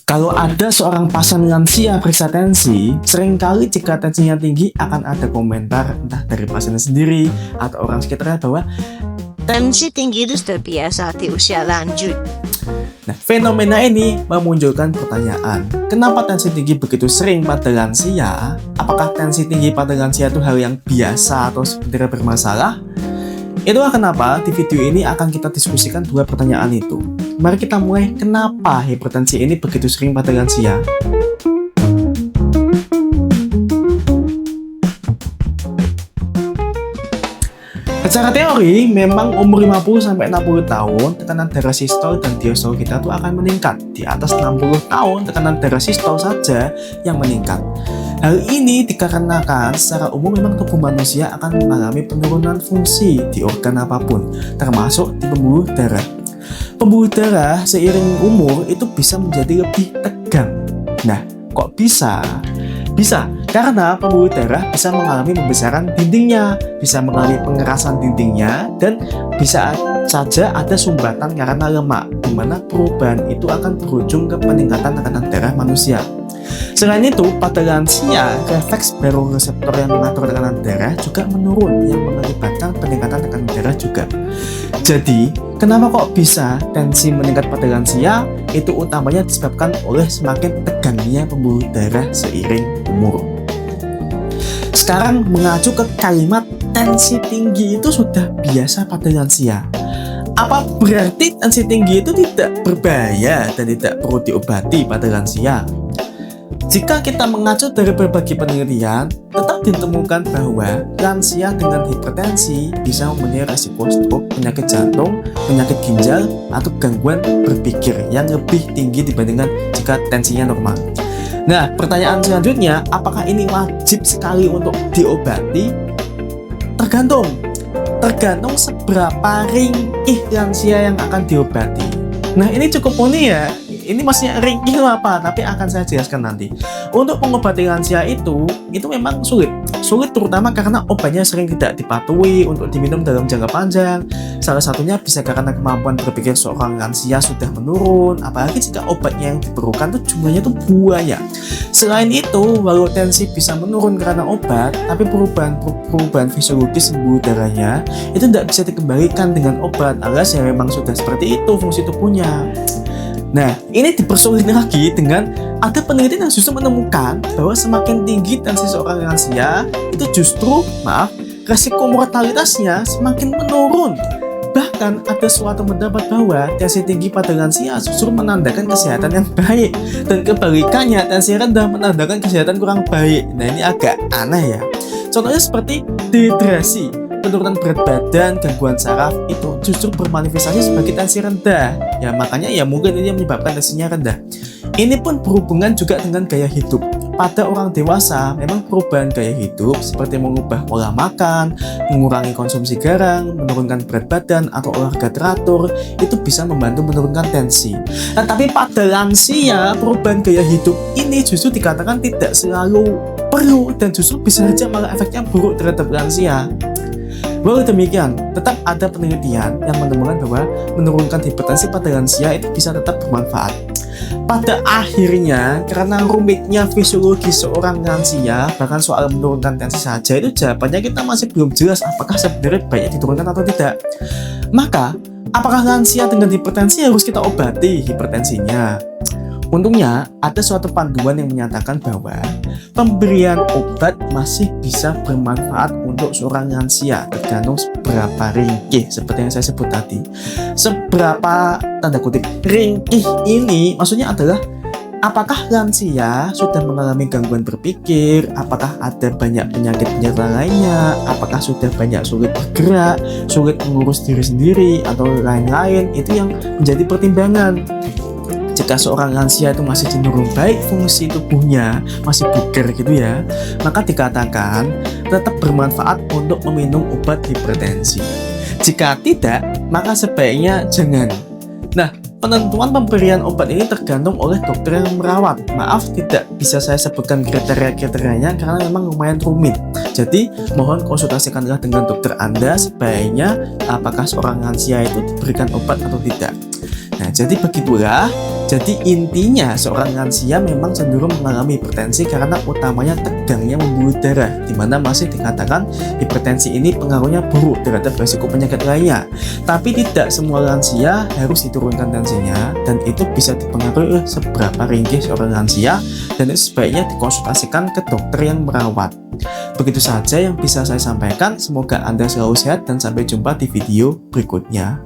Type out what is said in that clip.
Kalau ada seorang pasien lansia periksa tensi, seringkali jika tensinya tinggi akan ada komentar entah dari pasiennya sendiri atau orang sekitarnya bahwa tensi tinggi itu sudah biasa di usia lanjut. Nah, fenomena ini memunculkan pertanyaan, kenapa tensi tinggi begitu sering pada lansia? Apakah tensi tinggi pada lansia itu hal yang biasa atau sebenarnya bermasalah? Itulah kenapa di video ini akan kita diskusikan dua pertanyaan itu. Mari kita mulai, kenapa hipertensi ini begitu sering pada lansia? Secara teori, memang umur 50-60 tahun, tekanan darah sistol dan diastol kita tuh akan meningkat. Di atas 60 tahun, tekanan darah sistol saja yang meningkat. Hal ini dikarenakan secara umum memang tubuh manusia akan mengalami penurunan fungsi di organ apapun, termasuk di pembuluh darah. Pembuluh darah seiring umur itu bisa menjadi lebih tegang. Nah, kok bisa? Bisa, karena pembuluh darah bisa mengalami pembesaran dindingnya, bisa mengalami pengerasan dindingnya, dan bisa saja ada sumbatan karena lemak, di mana perubahan itu akan berujung ke peningkatan tekanan darah manusia. Selain itu, pada lansia, refleks baroreseptor yang mengatur tekanan darah juga menurun, yang mengakibatkan peningkatan tekanan darah juga. Jadi, kenapa kok bisa tensi meningkat pada lansia? Itu utamanya disebabkan oleh semakin tegangnya pembuluh darah seiring umur. Sekarang mengacu ke kalimat tensi tinggi itu sudah biasa pada lansia. Apa berarti tensi tinggi itu tidak berbahaya dan tidak perlu diobati pada lansia? Jika kita mengacu dari berbagai penelitian, tetap ditemukan bahwa lansia dengan hipertensi bisa mempunyai resiko stroke, penyakit jantung, penyakit ginjal, atau gangguan berpikir yang lebih tinggi dibandingkan jika tensinya normal. Nah, pertanyaan selanjutnya, apakah ini wajib sekali untuk diobati? Tergantung seberapa ringkih lansia yang akan diobati. Nah, ini cukup unik ya. Ini maksudnya ringkih apa? Tapi akan saya jelaskan nanti. Untuk mengobati lansia itu memang sulit terutama karena obatnya sering tidak dipatuhi untuk diminum dalam jangka panjang. Salah satunya bisa karena kemampuan berpikir seorang lansia sudah menurun, apalagi jika obatnya yang diperlukan itu jumlahnya itu banyak. Selain itu, walau tensi bisa menurun karena obat, tapi perubahan fisiologis pembuluh darahnya itu tidak bisa dikembalikan dengan obat, alias ya memang sudah seperti itu fungsi tubuhnya. Nah, ini dipersulit lagi dengan ada penelitian yang justru menemukan bahwa semakin tinggi tensi seorang lansia itu justru, resiko mortalitasnya semakin menurun. Bahkan ada suatu pendapat bahwa tensi tinggi pada lansia justru menandakan kesehatan yang baik, dan kebalikannya tensi rendah menandakan kesehatan kurang baik. Nah, ini agak aneh ya. Contohnya seperti dehidrasi, penurunan berat badan, gangguan saraf itu justru bermanifestasi sebagai tensi rendah. Ya makanya ya mungkin ini yang menyebabkan tensinya rendah. Ini pun berhubungan juga dengan gaya hidup. Pada orang dewasa, memang perubahan gaya hidup seperti mengubah pola makan, mengurangi konsumsi garam, menurunkan berat badan, atau olahraga teratur, itu bisa membantu menurunkan tensi. Nah, tapi pada lansia, perubahan gaya hidup ini justru dikatakan tidak selalu perlu dan justru bisa saja malah efeknya buruk terhadap lansia. Walau demikian, tetap ada penelitian yang menemukan bahwa menurunkan hipertensi pada lansia itu bisa tetap bermanfaat. Pada akhirnya, karena rumitnya fisiologi seorang lansia, bahkan soal menurunkan tensi saja itu jawabannya kita masih belum jelas apakah sebenarnya baik diturunkan atau tidak. Maka, apakah lansia dengan hipertensi harus kita obati hipertensinya? Untungnya, ada suatu panduan yang menyatakan bahwa pemberian obat masih bisa bermanfaat untuk seorang lansia, tergantung seberapa ringkih, seperti yang saya sebut tadi. Seberapa, tanda kutip, ringkih ini maksudnya adalah apakah lansia sudah mengalami gangguan berpikir, apakah ada banyak penyakit penyerta lainnya, apakah sudah banyak sulit bergerak, sulit mengurus diri sendiri, atau lain-lain, itu yang menjadi pertimbangan. Jika seorang lansia itu masih cenderung baik fungsi tubuhnya, masih bugar gitu ya, maka dikatakan tetap bermanfaat untuk meminum obat hipertensi. Jika tidak, maka sebaiknya jangan. Nah, penentuan pemberian obat ini tergantung oleh dokter yang merawat. Maaf, tidak bisa saya sebutkan kriteria-kriterianya karena memang lumayan rumit. Jadi, mohon konsultasikanlah dengan dokter Anda sebaiknya apakah seorang lansia itu diberikan obat atau tidak. Nah, Nah, jadi begitulah. Jadi intinya seorang lansia memang cenderung mengalami hipertensi karena utamanya tegangnya pembuluh darah, di mana masih dikatakan hipertensi ini pengaruhnya buruk terhadap resiko penyakit lainnya. Tapi tidak semua lansia harus diturunkan tensinya, dan itu bisa dipengaruhi oleh seberapa ringkih seorang lansia, dan itu sebaiknya dikonsultasikan ke dokter yang merawat. Begitu saja yang bisa saya sampaikan, semoga Anda selalu sehat dan sampai jumpa di video berikutnya.